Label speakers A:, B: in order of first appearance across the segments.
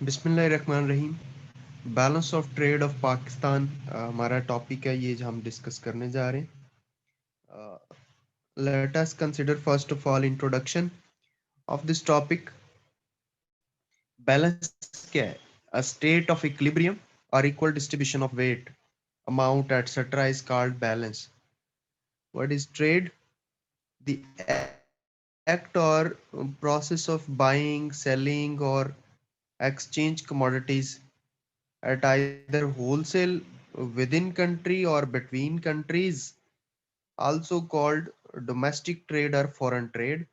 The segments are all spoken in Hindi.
A: बिस्मिल्लाहिर्रहमानिर्रहीम। Balance of trade off Pakistan हमारा टॉपिक है, ये जो हम डिस्कस करने जा रहे हैं। Let us consider first of all introduction of this topic. Balance क्या है? अ स्टेट ऑफ इक्विलिब्रियम और equal distribution of weight, amount etcetera is called balance. What is trade? The act or process of buying, selling or exchange commodities at either wholesale, within country or between countries, also called domestic trade or foreign trade,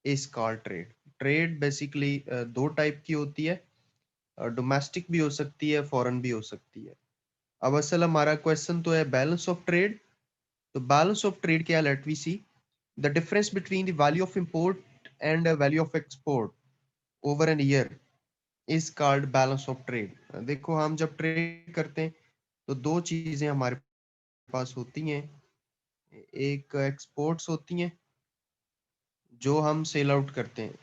A: is called trade. Trade basically दो टाइप की होती है, डोमेस्टिक भी हो सकती है, फॉरेन भी हो सकती है। अब असल हमारा क्वेश्चन तो है बैलेंस ऑफ ट्रेड। तो बैलेंस ऑफ ट्रेड क्या, let we see the difference between the value of import and value of export over an year is called balance of trade. देखो, हम जब ट्रेड करते हैं तो दो चीजें हमारे पास होती हैं। एक एक्सपोर्ट्स होती हैं जो हम सेल आउट करते हैं,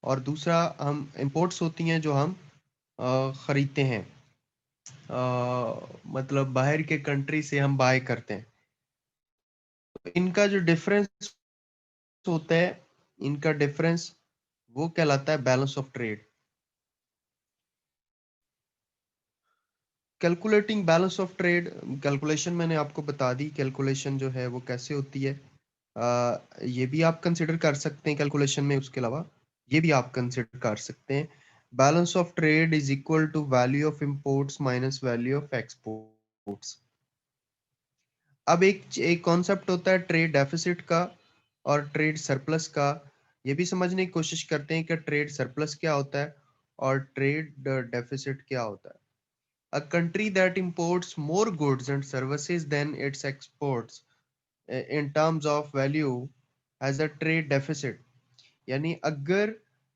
A: और दूसरा हम इंपोर्ट्स होती हैं जो हम खरीदते हैं। मतलब बाहर के कंट्री से हम बाय करते हैं। तो इनका जो डिफरेंस होता है, इनका डिफरेंस वो कहलाता है balance of trade. Calculating balance of trade, calculation मैंने आपको बता दी। कैलकुलेशन जो है वो कैसे होती है, ये भी आप कंसिडर कर सकते हैं कैलकुलेशन में। उसके अलावा ये भी आप कंसिडर कर सकते हैं, balance of trade is equal to value of imports minus value of exports. अब एक कॉन्सेप्ट होता है ट्रेड डेफिसिट का और ट्रेड सरप्लस का। ये भी समझने की कोशिश करते हैं कि ट्रेड सरप्लस क्या होता है और ट्रेड डेफिसिट क्या होता है। A country that imports more goods and services than its exports in terms of value has a trade deficit। यानी अगर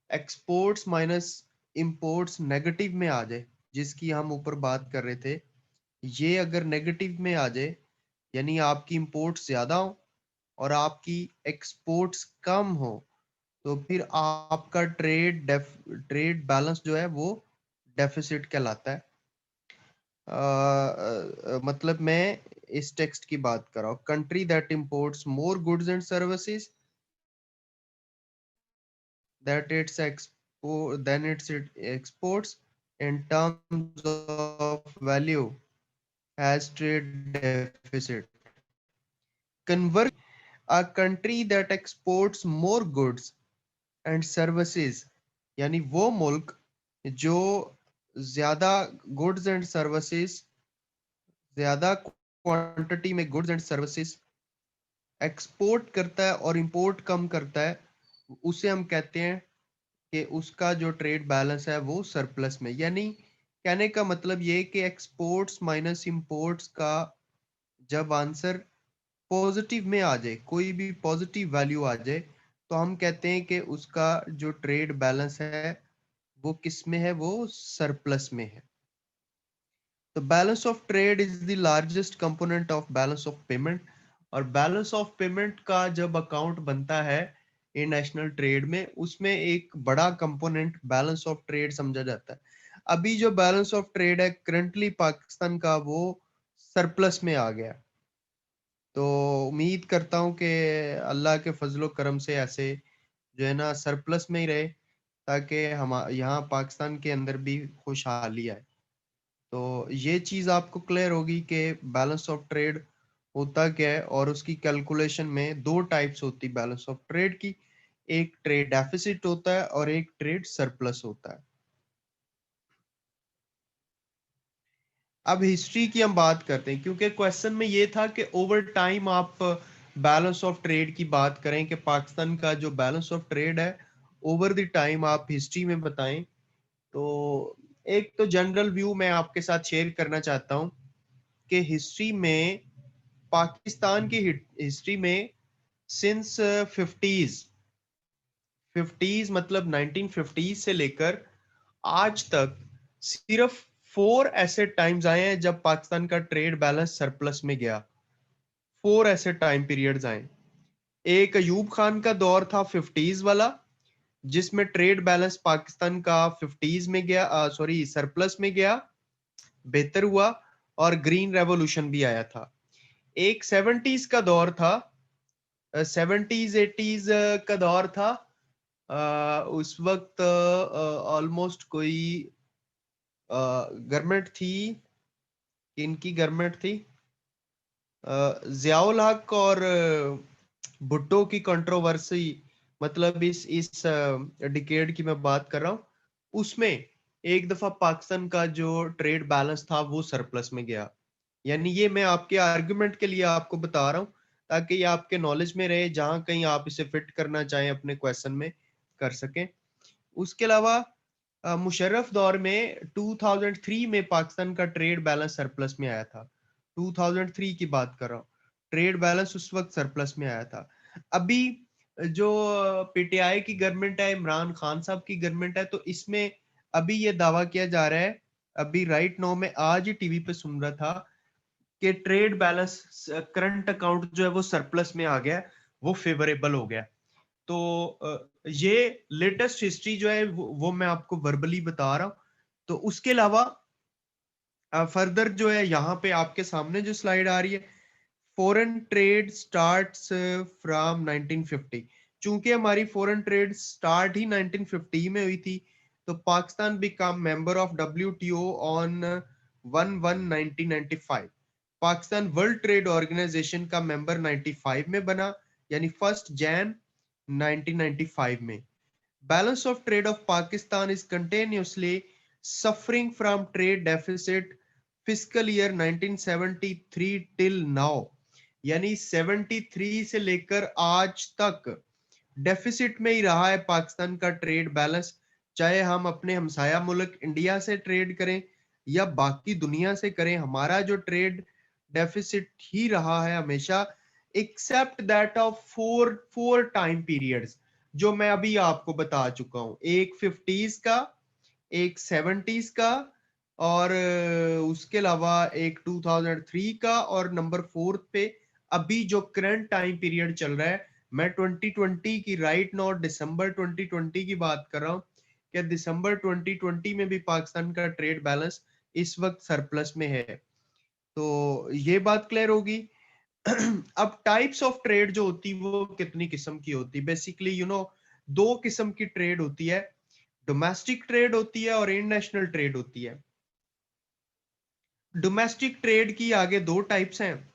A: एक्सपोर्ट्स माइनस इंपोर्ट्स नेगेटिव में आ जाए, जिसकी हम ऊपर बात कर रहे थे, ये अगर नेगेटिव में आ जाए यानी आपकी इंपोर्ट्स ज्यादा हो और आपकी एक्सपोर्ट्स कम हो, तो फिर आपका ट्रेड बैलेंस जो है वो डेफिसिट कहलाता है। मतलब मैं इस टेक्स्ट की बात कर रहा हूँ, country that imports more goods and services that its expo than its exports in terms of value has trade deficit. Conversely, a country that exports more goods and services, यानी वो मुल्क जो ज्यादा गुड्स एंड सर्विसेज, ज्यादा क्वांटिटी में गुड्स एंड सर्विसेज एक्सपोर्ट करता है और इंपोर्ट कम करता है, उसे हम कहते हैं कि उसका जो ट्रेड बैलेंस है वो सरप्लस में। यानी कहने का मतलब ये कि एक्सपोर्ट्स माइनस इंपोर्ट्स का जब आंसर पॉजिटिव में आ जाए, कोई भी पॉजिटिव वैल्यू आ जाए, तो हम कहते हैं कि उसका जो ट्रेड बैलेंस है वो किस में है, वो सरप्लस में है। तो balance of trade is the largest component of balance of payment. और बैलेंस ऑफ पेमेंट का जब अकाउंट बनता है इंटरनेशनल ट्रेड में, उसमें एक बड़ा कंपोनेंट बैलेंस ऑफ ट्रेड समझा जाता है। अभी जो बैलेंस ऑफ ट्रेड है करंटली पाकिस्तान का, वो सरप्लस में आ गया। तो उम्मीद करता हूँ कि अल्लाह के फजलो करम से ऐसे जो है ना सरप्लस में ही रहे, ताकि हम यहाँ पाकिस्तान के अंदर भी खुशहाली आए। तो ये चीज आपको क्लियर होगी कि बैलेंस ऑफ ट्रेड होता क्या है, और उसकी कैलकुलेशन में दो टाइप्स होती है बैलेंस ऑफ ट्रेड की। एक ट्रेड डेफिसिट होता है और एक ट्रेड सरप्लस होता है। अब हिस्ट्री की हम बात करते हैं, क्योंकि क्वेश्चन में ये था कि ओवर टाइम आप बैलेंस ऑफ ट्रेड की बात करें कि पाकिस्तान का जो बैलेंस ऑफ ट्रेड है ओवर द टाइम आप हिस्ट्री में बताएं। तो एक तो जनरल व्यू मैं आपके साथ शेयर करना चाहता हूं कि हिस्ट्री में, पाकिस्तान की हिस्ट्री में सिंस फिफ्टीज मतलब 1950 से लेकर आज तक सिर्फ 4 ऐसे टाइम्स आए हैं जब पाकिस्तान का ट्रेड बैलेंस सरप्लस में गया। 4 ऐसे टाइम पीरियड्स आए। एक अयूब खान का दौर था फिफ्टीज वाला, जिसमें ट्रेड बैलेंस पाकिस्तान का 50s में गया, सॉरी सरप्लस में गया, बेहतर हुआ, और ग्रीन रेवोल्यूशन भी आया था। एक 70s का दौर था, 70s 80s का दौर था। उस वक्त ऑलमोस्ट कोई गवर्नमेंट थी, इनकी गवर्नमेंट थी जियाउल हक और भुट्टो की कंट्रोवर्सी, मतलब इस डिकेड की मैं बात कर रहा हूँ। उसमें एक दफा पाकिस्तान का जो ट्रेड बैलेंस था वो सरप्लस में गया। यानी ये मैं आपके आर्गुमेंट के लिए आपको बता रहा हूँ, ताकि ये आपके नॉलेज में रहे, जहां कहीं आप इसे फिट करना चाहें अपने क्वेश्चन में कर सकें। उसके अलावा मुशर्रफ दौर में 2003 में पाकिस्तान का ट्रेड बैलेंस सरप्लस में आया था। 2003 की बात कर रहा हूँ, ट्रेड बैलेंस उस वक्त सरप्लस में आया था। अभी जो पीटीआई की गवर्नमेंट है, इमरान खान साहब की गवर्नमेंट है, तो इसमें अभी ये दावा किया जा रहा है, अभी राइट नाउ में आज ही टीवी पे सुन रहा था कि ट्रेड बैलेंस करंट अकाउंट जो है वो सरप्लस में आ गया, वो फेवरेबल हो गया। तो ये लेटेस्ट हिस्ट्री जो है वो मैं आपको वर्बली बता रहा हूँ। तो उसके अलावा फर्दर जो है यहाँ पे आपके सामने जो स्लाइड आ रही है, फॉरेन ट्रेड स्टार्ट्स फ्रॉम 1950। चूंकि हमारी फॉरेन ट्रेड स्टार्ट ही 1950 में हुई थी, तो Pakistan become member of WTO on 1/1/1995। Pakistan world trade organization का मेंबर 95 में बना, यानी 1 जनवरी 1995 में। Balance of trade of Pakistan is continuously suffering from trade deficit fiscal year 1973 till now। यानी 73 से लेकर आज तक डेफिसिट में ही रहा है पाकिस्तान का ट्रेड बैलेंस। चाहे हम अपने हमसाया मुल्क इंडिया से ट्रेड करें या बाकी दुनिया से करें, हमारा जो ट्रेड डेफिसिट ही रहा है हमेशा, except that of four time periods जो मैं अभी आपको बता चुका हूं। एक 50s का, एक 70s का, और उसके अलावा एक 2003 का, और नंबर 4 पे अभी जो करंट टाइम पीरियड चल रहा है। मैं 2020 की राइट नाउ दिसंबर 2020 की बात कर रहा हूँ कि दिसंबर 2020 में भी पाकिस्तान का ट्रेड बैलेंस इस वक्त सरप्लस में है। तो ये बात क्लियर होगी। अब टाइप्स ऑफ ट्रेड जो होती है वो कितनी किस्म की होती है, बेसिकली दो किस्म की ट्रेड होती है। डोमेस्टिक ट्रेड होती है और इंटरनेशनल ट्रेड होती है। डोमेस्टिक ट्रेड की आगे दो टाइप्स हैं।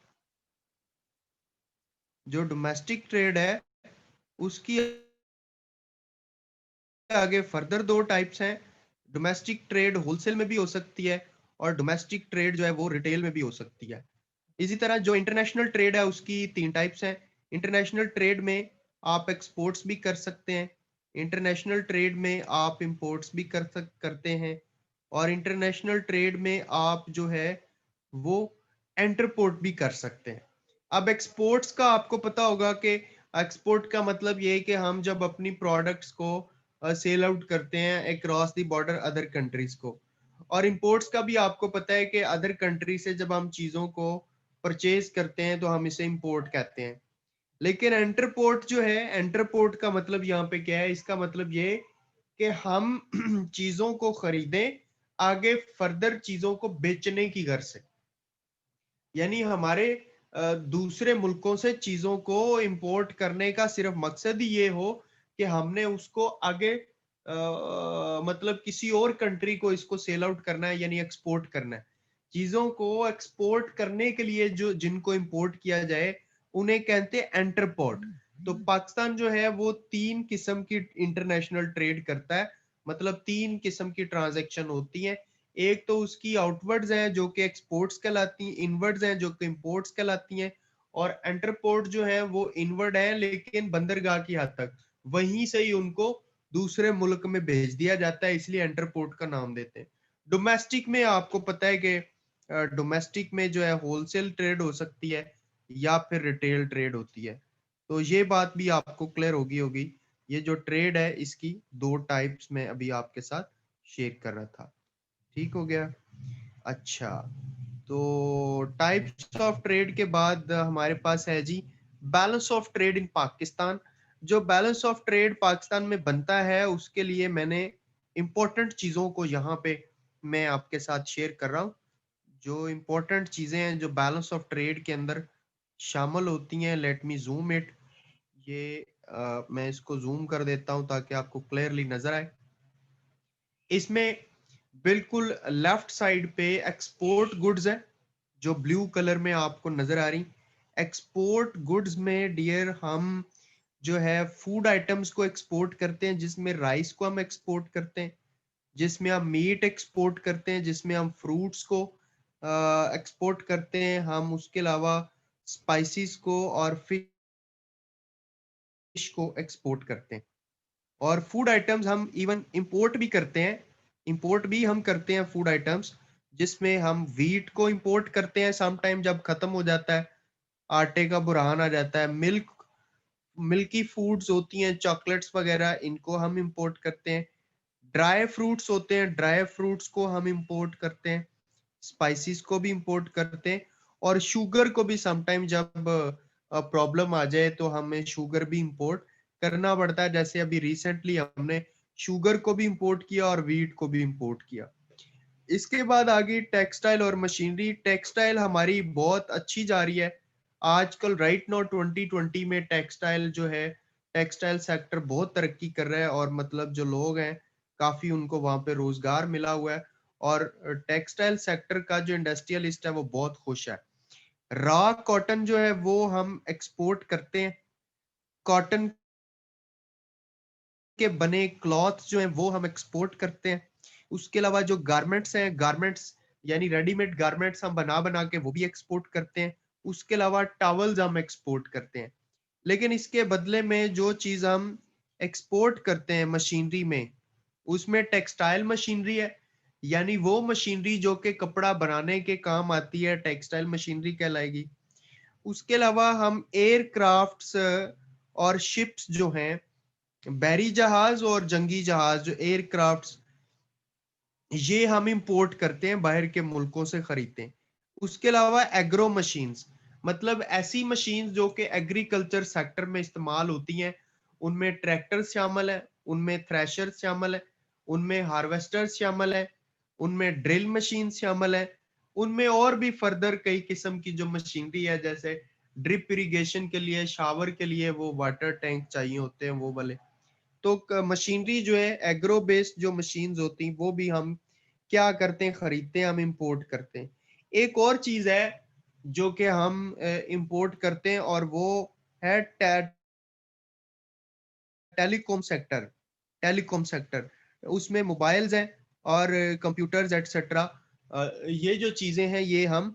A: जो डोमेस्टिक ट्रेड है उसकी आगे फर्दर दो टाइप्स हैं। डोमेस्टिक ट्रेड होलसेल में भी हो सकती है, और डोमेस्टिक ट्रेड जो है वो रिटेल में भी हो सकती है। इसी तरह जो इंटरनेशनल ट्रेड है उसकी तीन टाइप्स हैं। इंटरनेशनल ट्रेड में आप एक्सपोर्ट्स भी कर सकते हैं, इंटरनेशनल ट्रेड में आप इंपोर्ट्स भी करते हैं, और इंटरनेशनल ट्रेड में आप जो है वो एंटरपोर्ट भी कर सकते हैं। अब एक्सपोर्ट्स का आपको पता होगा कि एक्सपोर्ट का मतलब ये है कि हम जब अपनी प्रोडक्ट्स को सेल आउट करते हैं across the border other countries को। और इंपोर्ट्स का भी आपको पता है कि अदर कंट्री से जब हम चीजों को परचेज करते हैं तो हम इसे इंपोर्ट कहते हैं। लेकिन एंटरपोर्ट जो है, एंटरपोर्ट का मतलब यहाँ पे क्या है, इसका मतलब ये कि हम चीजों को खरीदें आगे फर्दर चीजों को बेचने की गर्ज से। यानी हमारे दूसरे मुल्कों से चीजों को इंपोर्ट करने का सिर्फ मकसद ही ये हो कि हमने उसको आगे मतलब किसी और कंट्री को इसको सेल आउट करना है, यानी एक्सपोर्ट करना है। चीजों को एक्सपोर्ट करने के लिए जो जिनको इंपोर्ट किया जाए उन्हें कहते हैं एंटरपोर्ट। तो पाकिस्तान जो है वो तीन किस्म की इंटरनेशनल ट्रेड करता है, मतलब तीन किस्म की ट्रांजैक्शन होती है। एक तो उसकी आउटवर्ड्स हैं जो कि एक्सपोर्ट्स कहलाती हैं, इनवर्ड्स हैं जो कि इंपोर्ट्स कहलाती हैं, और एंटरपोर्ट जो है वो इनवर्ड है लेकिन बंदरगाह की हद तक, वहीं से ही उनको दूसरे मुल्क में भेज दिया जाता है, इसलिए एंटरपोर्ट का नाम देते हैं। डोमेस्टिक में आपको पता है कि डोमेस्टिक में जो है होलसेल ट्रेड हो सकती है या फिर रिटेल ट्रेड होती है। तो ये बात भी आपको क्लियर होगी। ये जो ट्रेड है इसकी दो टाइप्स में अभी आपके साथ शेयर कर रहा था। ठीक हो गया। अच्छा, तो टाइप्स ऑफ ट्रेड के बाद हमारे पास है ji balance of trade in Pakistan. जो बैलेंस ऑफ ट्रेड पाकिस्तान में बनता है उसके लिए मैंने इंपॉर्टेंट चीजों को यहाँ पे मैं आपके साथ शेयर कर रहा हूँ। जो इंपॉर्टेंट चीजें हैं जो बैलेंस ऑफ ट्रेड के अंदर शामिल होती हैं, लेट मी जूम इट। ये मैं इसको जूम कर देता हूँ ताकि आपको क्लियरली नजर आए। इसमें बिल्कुल लेफ्ट साइड पे एक्सपोर्ट गुड्स है जो ब्लू कलर में आपको नजर आ रही। एक्सपोर्ट गुड्स में डियर हम जो है फूड आइटम्स को एक्सपोर्ट करते हैं, जिसमें राइस को हम एक्सपोर्ट करते हैं, जिसमें हम मीट एक्सपोर्ट करते हैं, जिसमें हम फ्रूट्स को एक्सपोर्ट करते हैं, हम उसके अलावा स्पाइसेस को और फिश को एक्सपोर्ट करते हैं। और फूड आइटम्स हम इवन इंपोर्ट भी करते हैं। इंपोर्ट भी हम करते हैं फूड आइटम्स, जिसमें हम व्हीट को इंपोर्ट करते हैं सम टाइम जब खत्म हो जाता है, आटे का बुरहान आ जाता है। मिल्की फूड्स होती हैं, चॉकलेट्स वगैरह, इनको हम इंपोर्ट करते हैं। ड्राई फ्रूट्स होते हैं, ड्राई फ्रूट्स को हम इंपोर्ट करते हैं। स्पाइसेस को भी इंपोर्ट करते हैं। और शुगर को भी समटाइम जब प्रॉब्लम आ जाए तो हमें शुगर भी इंपोर्ट करना पड़ता है। जैसे अभी रिसेंटली हमने शुगर को भी इंपोर्ट किया और वीट को भी इंपोर्ट किया। इसके बाद आगे टेक्सटाइल और मशीनरी। टेक्सटाइल हमारी बहुत अच्छी जा रही है आजकल। राइट नाउ 2020 में टेक्सटाइल जो है, टेक्सटाइल सेक्टर बहुत तरक्की कर रहा है और मतलब जो लोग हैं काफी उनको वहां पे रोजगार मिला हुआ है। और टेक्सटाइल सेक्टर का जो इंडस्ट्रियलिस्ट है वो बहुत खुश है। रॉ कॉटन जो है वो हम एक्सपोर्ट करते हैं। कॉटन के बने क्लॉथ जो है वो हम एक्सपोर्ट करते हैं। उसके अलावा जो गारमेंट्स हैं, गारमेंट्स यानी रेडीमेड गारमेंट्स हम बना बना के वो भी एक्सपोर्ट करते हैं। उसके अलावा टॉवल्स हम एक्सपोर्ट करते हैं। लेकिन इसके बदले में जो चीज हम एक्सपोर्ट करते हैं मशीनरी में, उसमें टेक्सटाइल मशीनरी है। यानी वो मशीनरी जो कि कपड़ा बनाने के काम आती है, टेक्सटाइल मशीनरी कहलाएगी। उसके अलावा हम एयरक्राफ्ट्स और शिप्स जो हैं, बहरी जहाज और जंगी जहाज जो एयरक्राफ्ट्स, ये हम इंपोर्ट करते हैं, बाहर के मुल्कों से खरीदते हैं। उसके अलावा एग्रो मशीन्स, मतलब ऐसी मशीन्स जो कि एग्रीकल्चर सेक्टर में इस्तेमाल होती हैं। उनमें ट्रैक्टर शामिल है, उनमें थ्रेशर शामिल है, उनमें हार्वेस्टर्स शामिल है, उनमें ड्रिल मशीन शामिल है, उनमें और भी फर्दर कई किस्म की जो मशीनरी है, जैसे ड्रिप इरिगेशन के लिए, शावर के लिए वो वाटर टैंक चाहिए होते हैं वो वाले। तो मशीनरी जो है एग्रो बेस्ड जो मशीन्स होती हैं वो भी हम क्या करते हैं, खरीदते हैं, हम इंपोर्ट करते हैं। एक और चीज है जो कि हम इंपोर्ट करते हैं और वो है टेलीकॉम सेक्टर। टेलीकॉम सेक्टर, उसमें मोबाइल्स हैं और कंप्यूटर्स एटसेट्रा। ये जो चीजें हैं ये हम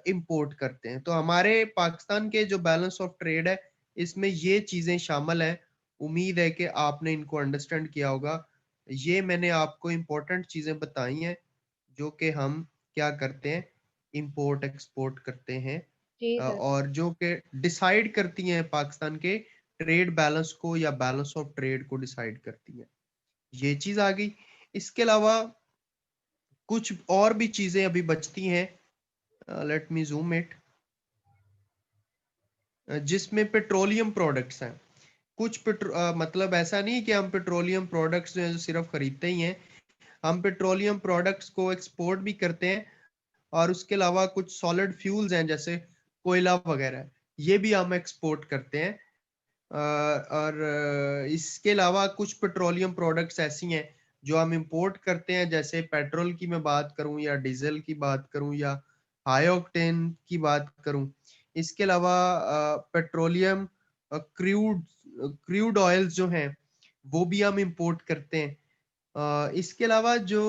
A: इंपोर्ट करते हैं। तो हमारे पाकिस्तान के जो बैलेंस ऑफ ट्रेड है इसमें ये चीजें शामिल हैं। उम्मीद है कि आपने इनको अंडरस्टैंड किया होगा। ये मैंने आपको इंपॉर्टेंट चीजें बताई हैं जो कि हम क्या करते हैं, इंपोर्ट एक्सपोर्ट करते हैं।
B: जी सर।
A: और जो कि डिसाइड करती हैं पाकिस्तान के ट्रेड बैलेंस को, या बैलेंस ऑफ ट्रेड को डिसाइड करती है। ये चीज आ गई। इसके अलावा कुछ और भी चीजें अभी बचती हैं, लेट मी जूम इट, जिसमें पेट्रोलियम प्रोडक्ट्स हैं। मतलब ऐसा नहीं कि हम पेट्रोलियम प्रोडक्ट्स जो है जो सिर्फ खरीदते ही हैं। हम पेट्रोलियम प्रोडक्ट्स को एक्सपोर्ट भी करते हैं। और उसके अलावा कुछ सॉलिड फ्यूल्स हैं जैसे कोयला वगैरह, ये भी हम एक्सपोर्ट करते हैं। और इसके अलावा कुछ पेट्रोलियम प्रोडक्ट्स ऐसी हैं जो हम इंपोर्ट करते हैं, जैसे पेट्रोल की मैं बात करूं या डीजल की बात करूं या हाई ऑक्टेन की बात करूं। इसके अलावा पेट्रोलियम क्रूड क्रूड ऑयल्स जो हैं वो भी हम इंपोर्ट करते हैं। इसके अलावा जो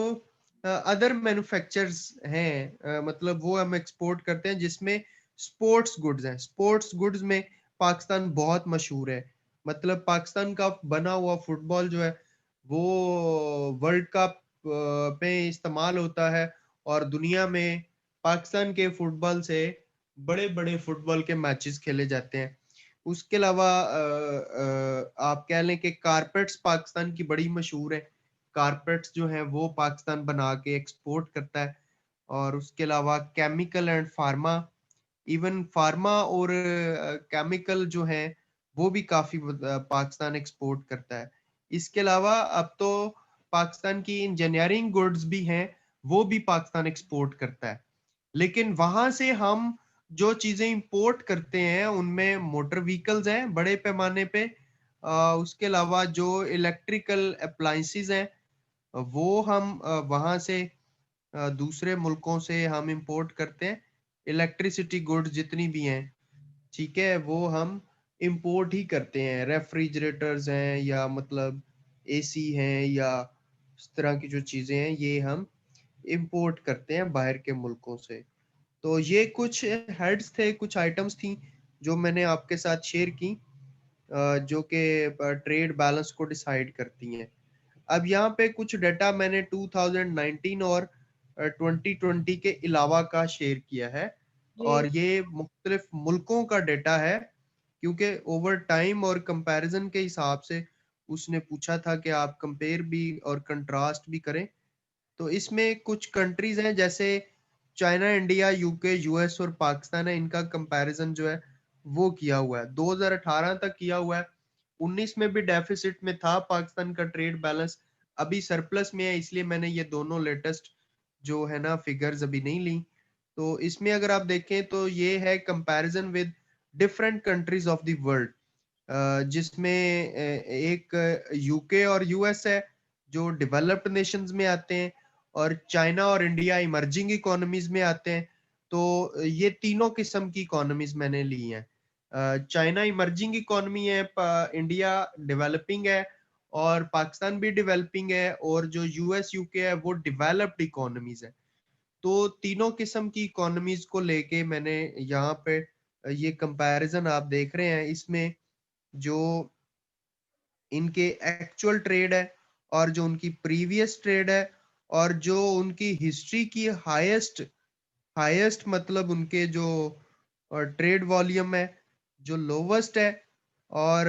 A: अदर मैन्युफैक्चरर्स हैं, मतलब वो हम एक्सपोर्ट करते हैं, जिसमें स्पोर्ट्स गुड्स हैं। स्पोर्ट्स गुड्स में पाकिस्तान बहुत मशहूर है। मतलब पाकिस्तान का बना हुआ फुटबॉल जो है वो वर्ल्ड कप पे इस्तेमाल होता है। और दुनिया में पाकिस्तान के फुटबॉल से बड़े बड़े फुटबॉल के मैचेस खेले जाते हैं। उसके अलावा आप कह लें कि कारपेट्स पाकिस्तान की बड़ी मशहूर है। कारपेट्स जो हैं वो पाकिस्तान बना के एक्सपोर्ट करता है। और उसके अलावा chemical and pharma, even pharma और केमिकल जो है वो भी काफी पाकिस्तान एक्सपोर्ट करता है। इसके अलावा अब तो पाकिस्तान की इंजीनियरिंग गुड्स भी हैं, वो भी पाकिस्तान एक्सपोर्ट करता है। लेकिन वहां से हम जो चीजें इंपोर्ट करते हैं उनमें मोटर व्हीकल्स हैं बड़े पैमाने पे। उसके अलावा जो इलेक्ट्रिकल अप्लायंसेस हैं वो हम वहां से दूसरे मुल्कों से हम इंपोर्ट करते हैं। इलेक्ट्रिसिटी गुड्स जितनी भी हैं, ठीक है, वो हम इंपोर्ट ही करते हैं। रेफ्रिजरेटर्स हैं या मतलब एसी हैं या इस तरह की जो चीजें हैं ये हम इंपोर्ट करते हैं बाहर के मुल्कों से। तो ये कुछ हेड्स थे, कुछ आइटम्स थी जो मैंने आपके साथ शेयर की, जो कि ट्रेड बैलेंस को डिसाइड करती हैं। अब यहाँ पे कुछ डाटा मैंने 2019 और 2020 के अलावा का शेयर किया है,
B: जी।
A: और ये मुख्तलिफ मुल्कों का डाटा है, क्योंकि ओवर टाइम और कंपैरिजन के हिसाब से उसने पूछा था कि आप कंपेयर भी और कंट्रास्ट भी करें। तो इसमें कुछ कंट्रीज हैं जैसे चाइना, इंडिया, यूके, यूएस और पाकिस्तान है, इनका कंपैरिजन जो है वो किया हुआ है, 2018 तक किया हुआ है। 19 में भी डेफिसिट में था पाकिस्तान का ट्रेड बैलेंस, अभी सरप्लस में है, इसलिए मैंने ये दोनों लेटेस्ट जो है ना फिगर्स अभी नहीं ली। तो इसमें अगर आप देखें तो ये है comparison with different countries of the world, जिसमें एक यूके और यूएस है जो डेवलप्ड नेशंस में आते हैं, और चाइना और इंडिया इमर्जिंग इकोनॉमीज में आते हैं। तो ये तीनों किस्म की इकोनॉमीज मैंने ली हैं। चाइना इमर्जिंग इकोनॉमी है, इंडिया डेवलपिंग है, और पाकिस्तान भी डेवलपिंग है, और जो यूएस यूके है वो डेवलप्ड इकोनॉमीज है। तो तीनों किस्म की इकोनॉमीज को लेके मैंने यहाँ पे ये कंपैरिजन आप देख रहे हैं, इसमें जो इनके एक्चुअल ट्रेड है, और जो उनकी प्रीवियस ट्रेड है, और जो उनकी हिस्ट्री की हाईएस्ट हाईएस्ट मतलब उनके जो ट्रेड वॉल्यूम है जो लोवेस्ट है, और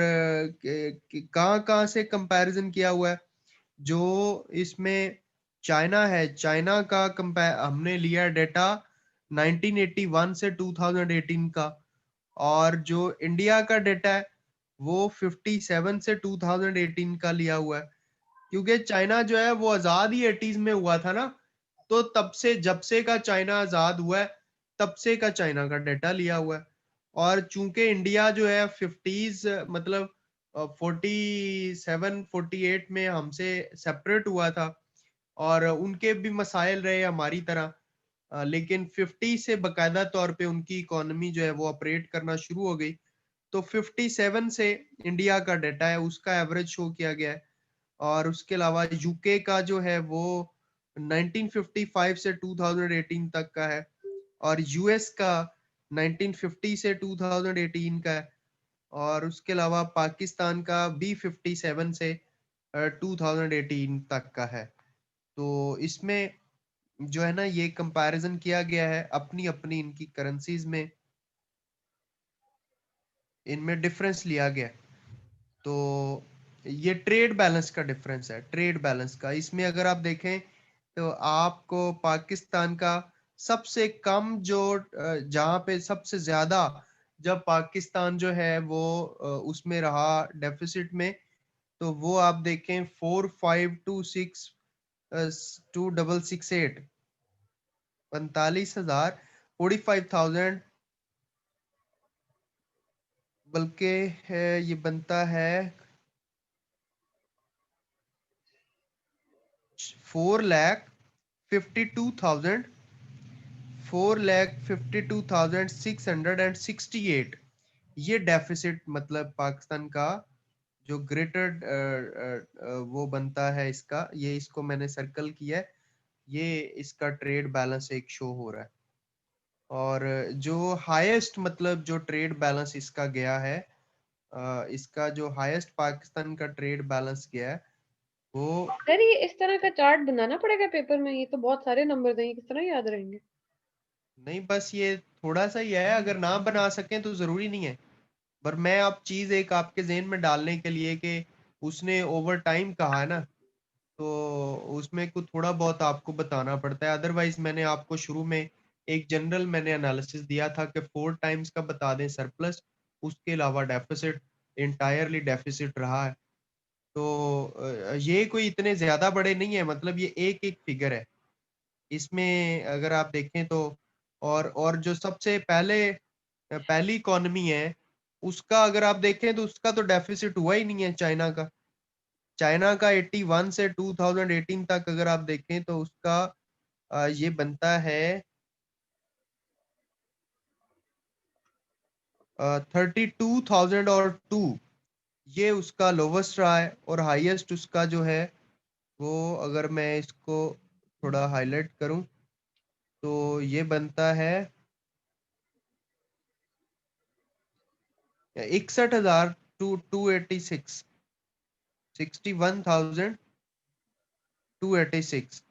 A: कहाँ कहाँ से कंपैरिजन किया हुआ है। जो इसमें चाइना है, चाइना का कंपेयर हमने लिया डेटा 1981 से 2018 का, और जो इंडिया का डेटा है वो 57 से 2018 का लिया हुआ है। क्योंकि चाइना जो है वो आजाद ही 80s में हुआ था ना, तो तब से जब से का चाइना आजाद हुआ है तब से का चाइना का डेटा लिया हुआ है। और चूंकि इंडिया जो है 50s मतलब 47 48 में हमसे सेपरेट हुआ था, और उनके भी मसाइल रहे हमारी तरह, लेकिन 50 से बकायदा तौर पे उनकी इकोनॉमी जो है वो ऑपरेट करना शुरू हो गई। तो 57 से इंडिया का डाटा है उसका एवरेज शो किया गया है। और उसके अलावा यूके का जो है वो 1955 से 2018 तक का है, और यूएस का 1950 से 2018 का है, और उसके अलावा पाकिस्तान का भी 57 से 2018 तक का है। तो इसमें जो है ना ये कंपैरिजन किया गया है अपनी अपनी इनकी करेंसीज में, इनमें डिफरेंस लिया गया है। तो ये ट्रेड बैलेंस का डिफरेंस है, ट्रेड बैलेंस का। इसमें अगर आप देखें तो आपको पाकिस्तान का सबसे कम जो जहाँ पे सबसे ज्यादा जब पाकिस्तान जो है वो उसमें रहा डेफिसिट में, तो वो आप देखें 4526 2668, 45,000, 45,000, बल्कि है ये बनता है 4,52,000, 4,52,668, ये डेफिसिट मतलब पाकिस्तान का जो ग्रेटर वो बनता है इसका, ये इसको मैंने सर्कल किया है, ये इसका ट्रेड बैलेंस एक शो हो रहा है। और जो हाईएस्ट मतलब जो ट्रेड बैलेंस इसका गया है, इसका जो हाईएस्ट पाकिस्तान का ट्रेड बैलेंस गया है वो,
B: सर ये इस तरह का चार्ट बनाना पड़ेगा पेपर में, ये तो बहुत सारे नंबर देंगे, किस तरह याद रहेंगे?
A: नहीं बस ये थोड़ा सा ही है, अगर ना बना सकें तो जरूरी नहीं है। पर मैं अब चीज एक आपके जेहन में डालने के लिए कि उसने ओवर टाइम कहा है ना, तो उसमें कुछ थोड़ा बहुत आपको बताना पड़ता है। अदरवाइज मैंने आपको शुरू में एक जनरल मैंने एनालिसिस दिया था कि 4 टाइम्स का बता दें सरप्लस, उसके अलावा डेफिसिट, इंटायरली डेफिसिट रहा है। तो ये कोई इतने ज्यादा बड़े नहीं है, मतलब ये एक एक फिगर है इसमें अगर आप देखें तो। और जो सबसे पहली इकोनॉमी है उसका अगर आप देखें तो उसका तो डेफिसिट हुआ ही नहीं है। चाइना का 81 से 2018 तक अगर आप देखें तो उसका ये बनता है 32,002। ये उसका लोवेस्ट रहा है। और हाईएस्ट उसका जो है वो, अगर मैं इसको थोड़ा हाईलाइट करूं तो ये बनता है 61,286, 61,286।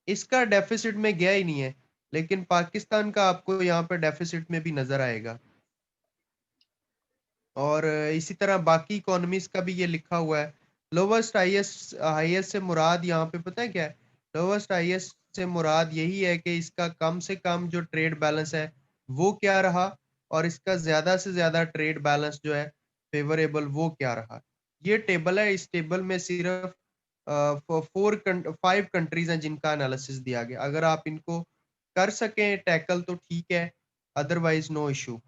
A: इसका डेफिसिट में गया ही नहीं है, लेकिन पाकिस्तान का आपको यहाँ पे डेफिसिट में भी नजर आएगा। और इसी तरह बाकी इकोनॉमीज का भी ये लिखा हुआ है। लोवेस्ट हाईएस्ट हाईएस्ट से मुराद यहाँ पे पता है क्या है? लोवेस्ट हाईएस्ट से मुराद यही है कि इसका कम से कम जो ट्रेड बैलेंस है वो क्या रहा, और इसका ज्यादा से ज्यादा ट्रेड बैलेंस जो है फेवरेबल वो क्या रहा। ये टेबल है। इस टेबल में सिर्फ 5 कंट्रीज हैं जिनका एनालिसिस दिया गया। अगर आप इनको कर सकें टैकल तो ठीक है, अदरवाइज नो इशू।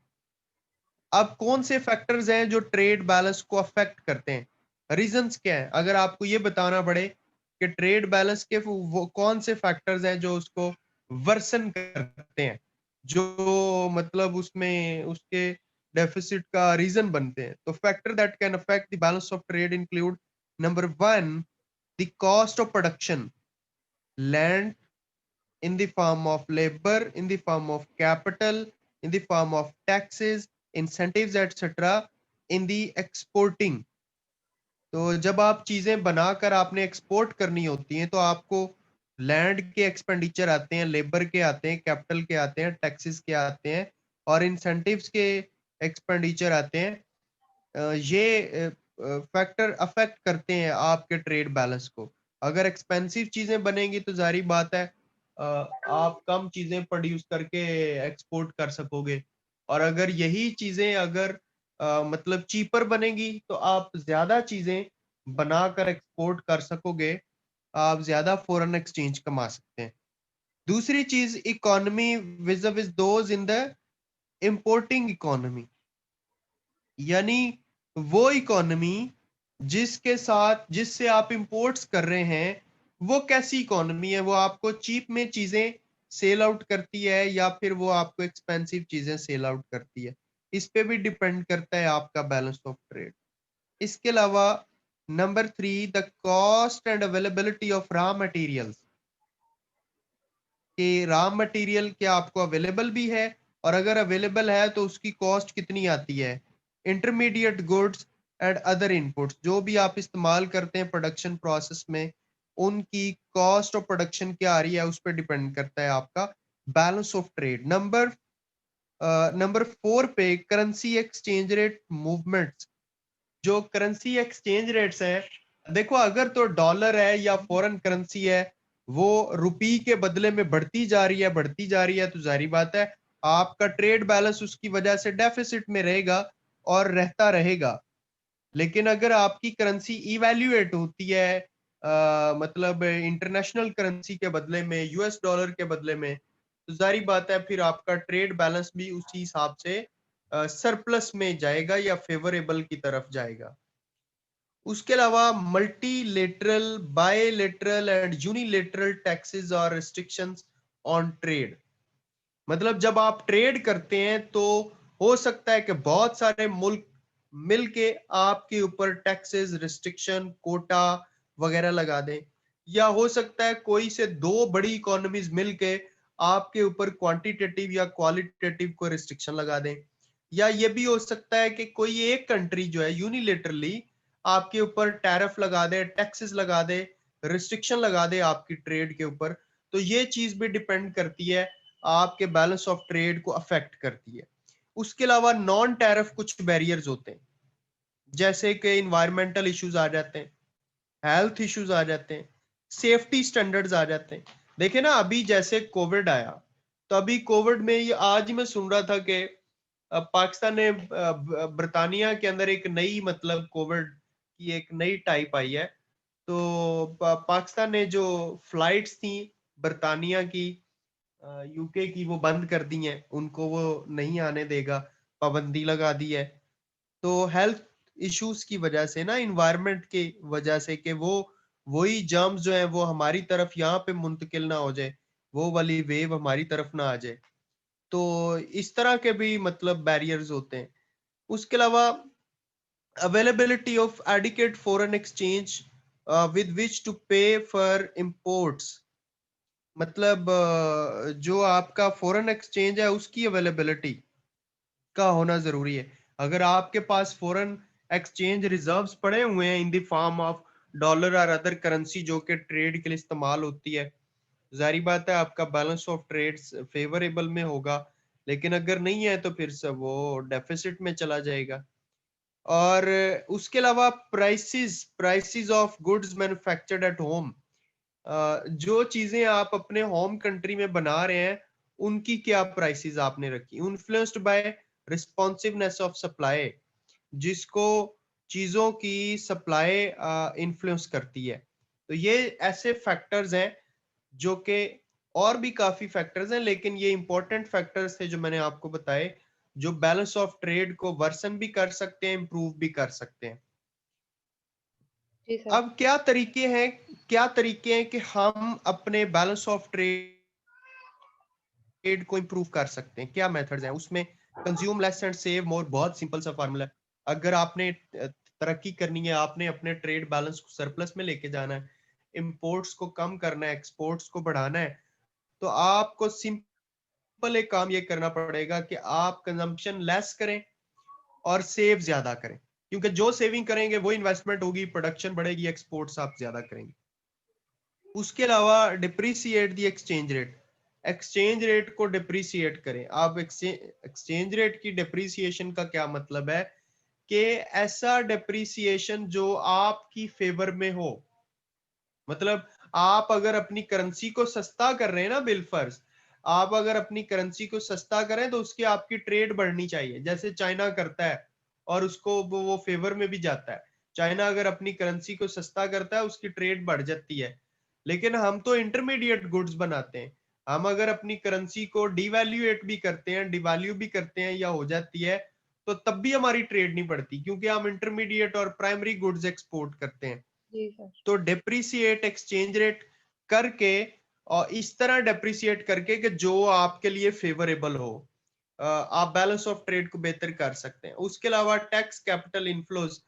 A: अब कौन से फैक्टर्स हैं जो ट्रेड बैलेंस को अफेक्ट करते हैं, रीजंस क्या है? अगर आपको ये बताना पड़े कि ट्रेड बैलेंस के वो कौन से फैक्टर्स हैं जो उसको वर्सन करते हैं, जो मतलब उसमें उसके डेफिसिट का रीजन बनते हैं, तो factor that can affect the balance of trade include number 1 the cost of production, land in the form of labor, in the form of capital, in the form of taxes, incentives, etc. in the exporting। तो जब आप चीजें बनाकर आपने एक्सपोर्ट करनी होती हैं तो आपको लैंड के एक्सपेंडिचर आते हैं, लेबर के आते हैं, कैपिटल के आते हैं, टैक्सेस के आते हैं, और इंसेंटिव्स के एक्सपेंडिचर आते हैं। ये फैक्टर अफेक्ट करते हैं आपके ट्रेड बैलेंस को। अगर एक्सपेंसिव चीजें बनेंगी तो जारी बात है आप कम चीजें प्रोड्यूस करके एक्सपोर्ट कर सकोगे। और अगर यही चीजें अगर मतलब चीपर बनेगी तो आप ज्यादा चीजें बनाकर एक्सपोर्ट कर सकोगे, आप ज्यादा फॉरेन एक्सचेंज कमा सकते हैं। दूसरी चीज, economy विज़ those in the importing economy, यानी वो इकोनॉमी जिसके साथ जिससे आप इंपोर्ट्स कर रहे हैं वो कैसी इकोनॉमी है, वो आपको चीप में चीजें सेल आउट करती है या फिर वो आपको एक्सपेंसिव चीजें सेल आउट करती है। इस पे भी डिपेंड करता है आपका बैलेंस ऑफ ट्रेड। इसके अलावा number 3 the cost and availability of raw materials, कि रॉ मटेरियल क्या आपको अवेलेबल भी है, और अगर अवेलेबल है तो उसकी कॉस्ट कितनी आती है। Intermediate goods and other inputs, जो भी आप इस्तेमाल करते हैं प्रोडक्शन प्रोसेस में, उनकी कॉस्ट ऑफ प्रोडक्शन क्या आ रही है उस पर डिपेंड करता है आपका बैलेंस ऑफ ट्रेड। नंबर 4 पे करेंसी एक्सचेंज रेट मूवमेंट्स। जो करेंसी एक्सचेंज रेट्स है, देखो अगर तो डॉलर है या फॉरेन करेंसी है वो रुपी के बदले में बढ़ती जा रही है, तो जारी बात है आपका ट्रेड बैलेंस उसकी वजह से डेफिसिट में रहेगा और रहता रहेगा। लेकिन अगर आपकी करेंसी इवैल्यूएट होती है मतलब इंटरनेशनल करेंसी के बदले में, यूएस डॉलर के बदले में, तो जारी बात है फिर आपका ट्रेड बैलेंस भी उसी हिसाब से सरप्लस में जाएगा या फेवरेबल की तरफ जाएगा। उसके अलावा multilateral, bilateral and unilateral taxes और रिस्ट्रिक्शंस ऑन ट्रेड, मतलब जब आप ट्रेड करते हैं तो हो सकता है कि बहुत सारे मुल्क मिलके आपके ऊपर टैक्सेस, रिस्ट्रिक्शन, कोटा वगैरह लगा दें, या हो सकता है कोई से दो बड़ी इकोनॉमीज मिलके आपके ऊपर क्वांटिटेटिव या क्वालिटेटिव को रिस्ट्रिक्शन लगा दें, या ये भी हो सकता है कि कोई एक कंट्री जो है यूनिलेटरली आपके ऊपर टैरिफ लगा दे, टैक्सेस लगा दे, रिस्ट्रिक्शन लगा दे आपकी ट्रेड के ऊपर। तो ये चीज भी डिपेंड करती है, आपके बैलेंस ऑफ ट्रेड को अफेक्ट करती है। उसके अलावा नॉन टैरिफ कुछ बैरियर्स होते हैं, जैसे कि इन्वायरमेंटल इश्यूज आ जाते हैं, हेल्थ इश्यूज आ जाते हैं, सेफ्टी स्टैंडर्ड्स आ जाते हैं। देखे ना अभी जैसे कोविड आया, तो अभी कोविड में ये आज ही मैं सुन रहा था कि पाकिस्तान ने ब्रिटानिया के अंदर एक नई मतलब कोविड की एक नई टाइप आई है। तो पाकिस्तान ने जो फ्लाइट्स थी ब्रिटानिया की, यूके की, वो बंद कर दी हैं, उनको वो नहीं आने देगा, पाबंदी लगा दी है। तो हेल्थ इश्यूज की वजह से ना, इन्वायरमेंट के वजह से, कि वो वही जर्म्स जो है वो हमारी तरफ यहाँ पे मुंतकिल ना हो जाए, वो वाली वेव हमारी तरफ ना आ जाए। तो इस तरह के भी मतलब बैरियर्स होते हैं। उसके अलावा availability of adequate foreign exchange with which to pay for imports, मतलब जो आपका फॉरेन एक्सचेंज है उसकी अवेलेबिलिटी का होना जरूरी है। अगर आपके पास फॉरेन एक्सचेंज रिजर्व्स पड़े हुए हैं in the form of dollar और अदर करेंसी जो कि ट्रेड के लिए इस्तेमाल होती है, जारी बात है आपका बैलेंस ऑफ ट्रेड्स फेवरेबल में होगा। लेकिन अगर नहीं है तो फिर सब वो डेफिसिट में चला जाएगा। और उसके अलावा prices prices of goods manufactured at home, जो चीजें आप अपने होम कंट्री में बना रहे हैं उनकी क्या प्राइसेस आपने रखी, influenced by responsiveness of supply, जिसको चीजों की सप्लाई इन्फ्लुएंस करती है। तो ये ऐसे फैक्टर्स हैं जो कि, और भी काफी फैक्टर्स हैं लेकिन ये इंपॉर्टेंट फैक्टर्स थे जो मैंने आपको बताए, जो बैलेंस ऑफ ट्रेड को वर्सन भी कर सकते हैं, इंप्रूव भी कर सकते हैं।
B: जी सर।
A: अब क्या तरीके हैं कि हम अपने बैलेंस ऑफ ट्रेड को इंप्रूव कर सकते हैं, क्या मेथड्स हैं उसमें। कंज्यूम लेस एंड सेव मोर, बहुत सिंपल सा फार्मूला है। अगर आपने तरक्की करनी है, आपने अपने ट्रेड बैलेंस को सरप्लस में लेके जाना है, इंपोर्ट्स को कम करना है, एक्सपोर्ट्स को बढ़ाना है, तो आपको सिंपल एक काम ये करना पड़ेगा कि आप कंजम्पशन लेस करें और सेव ज्यादा करें। क्योंकि जो सेविंग करेंगे वो इन्वेस्टमेंट होगी, प्रोडक्शन बढ़ेगी, एक्सपोर्ट्स आप ज्यादा करेंगे। उसके अलावा depreciate the exchange rate, exchange rate को डिप्रिसिएट करें आप। एक्सचेंज रेट की डिप्रिसिएशन का क्या मतलब है कि ऐसा डिप्रिसिएशन जो आपकी फेवर में हो। मतलब आप अगर अपनी करेंसी को सस्ता कर रहे हैं ना, बिलफर्ज आप अगर अपनी करेंसी को सस्ता करें तो उसकी आपकी ट्रेड बढ़नी चाहिए, जैसे चाइना करता है और उसको वो फेवर में भी जाता है। चाइना अगर अपनी करेंसी को सस्ता करता है उसकी ट्रेड बढ़ जाती है। लेकिन हम तो इंटरमीडिएट गुड्स बनाते हैं, हम अगर अपनी करेंसी को डिवैल्यूएट भी करते हैं, डिवैल्यू भी करते हैं या हो जाती है, तो तब भी हमारी ट्रेड नहीं बढ़ती, क्योंकि हम इंटरमीडिएट और प्राइमरी गुड्स एक्सपोर्ट करते हैं।
B: जी सर।
A: तो डेप्रिसिएट एक्सचेंज रेट करके, और इस तरह डेप्रिसिएट करके कि जो आपके लिए फेवरेबल हो, आप बैलेंस ऑफ ट्रेड को बेहतर कर सकते हैं। उसके अलावा टैक्स कैपिटल इनफ्लोज,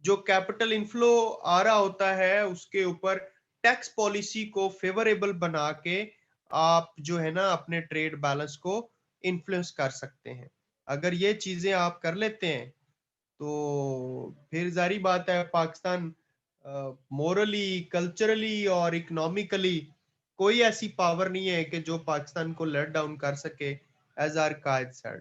A: जो कैपिटल इनफ्लो आ रहा होता है उसके ऊपर टैक्स पॉलिसी को फेवरेबल बना के आप जो है ना अपने ट्रेड बैलेंस को इन्फ्लुएंस कर सकते हैं। अगर ये चीजें आप कर लेते हैं तो फिर जारी बात है पाकिस्तान मोरली, कल्चरली और इकोनॉमिकली कोई ऐसी पावर नहीं है कि जो पाकिस्तान को लेट डाउन कर सके, एज आर कायद सेड।